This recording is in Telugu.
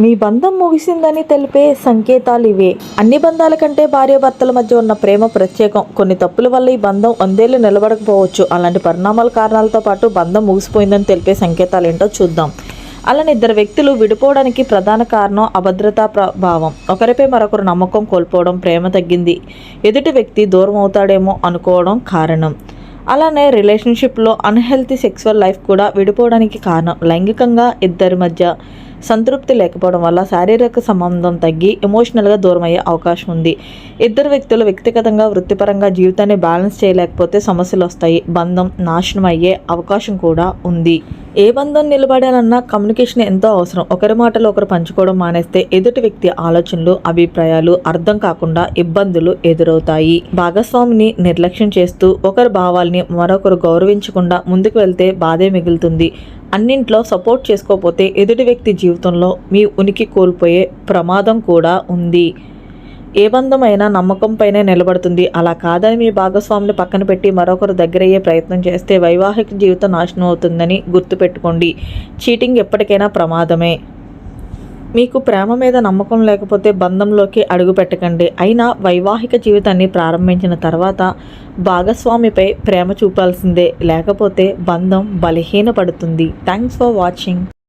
మీ బంధం ముగిసిందని తెలిపే సంకేతాలు ఇవే. అన్ని బంధాల కంటే భార్యాభర్తల మధ్య ఉన్న ప్రేమ ప్రత్యేకం. కొన్ని తప్పుల వల్ల ఈ బంధం వందేళ్లు నిలబడకపోవచ్చు. అలాంటి పరిణామాల కారణాలతో పాటు బంధం ముగిసిపోయిందని తెలిపే సంకేతాలు ఏంటో చూద్దాం. అలానే ఇద్దరు వ్యక్తులు విడిపోవడానికి ప్రధాన కారణం అభద్రతా ప్రభావం. ఒకరిపై మరొకరు నమ్మకం కోల్పోవడం, ప్రేమ తగ్గింది, ఎదుటి వ్యక్తి దూరం అవుతాడేమో అనుకోవడం కారణం. అలానే రిలేషన్షిప్లో అన్హెల్తీ సెక్సువల్ లైఫ్ కూడా విడిపోవడానికి కారణం. లైంగికంగా ఇద్దరి మధ్య సంతృప్తి లేకపోవడం వల్ల శారీరక సంబంధం తగ్గి ఎమోషనల్గా దూరం అయ్యే అవకాశం ఉంది. ఇద్దరు వ్యక్తులు వ్యక్తిగతంగా వృత్తిపరంగా జీవితాన్ని బ్యాలెన్స్ చేయలేకపోతే సమస్యలు వస్తాయి. బంధం నాశనం అయ్యే అవకాశం కూడా ఉంది. ఏ బంధం నిలబడాలన్నా కమ్యూనికేషన్ ఎంతో అవసరం. ఒకరి మాటలు ఒకరు పంచుకోవడం మానేస్తే ఎదుటి వ్యక్తి ఆలోచనలు, అభిప్రాయాలు అర్థం కాకుండా ఇబ్బందులు ఎదురవుతాయి. భాగస్వామిని నిర్లక్ష్యం చేస్తూ ఒకరి భావాల్ని మరొకరు గౌరవించకుండా ముందుకు వెళ్తే బాధే మిగులుతుంది. అన్నింట్లో సపోర్ట్ చేసుకోకపోతే ఎదుటి వ్యక్తి జీవితంలో మీ ఉనికి కోల్పోయే ప్రమాదం కూడా ఉంది. ఏ బంధమైనా నమ్మకంపైనే నిలబడుతుంది. అలా కాదని మీ భాగస్వామిని పక్కన పెట్టి మరొకరు దగ్గరయ్యే ప్రయత్నం చేస్తే వైవాహిక జీవితం నాశనం అవుతుందని గుర్తుపెట్టుకోండి. చీటింగ్ ఎప్పటికైనా ప్రమాదమే. మీకు ప్రేమ మీద నమ్మకం లేకపోతే బంధంలోకి అడుగు పెట్టకండి. అయినా వైవాహిక జీవితాన్ని ప్రారంభించిన తర్వాత భాగస్వామిపై ప్రేమ చూపాల్సిందే, లేకపోతే బంధం బలహీనపడుతుంది. Thanks for watching.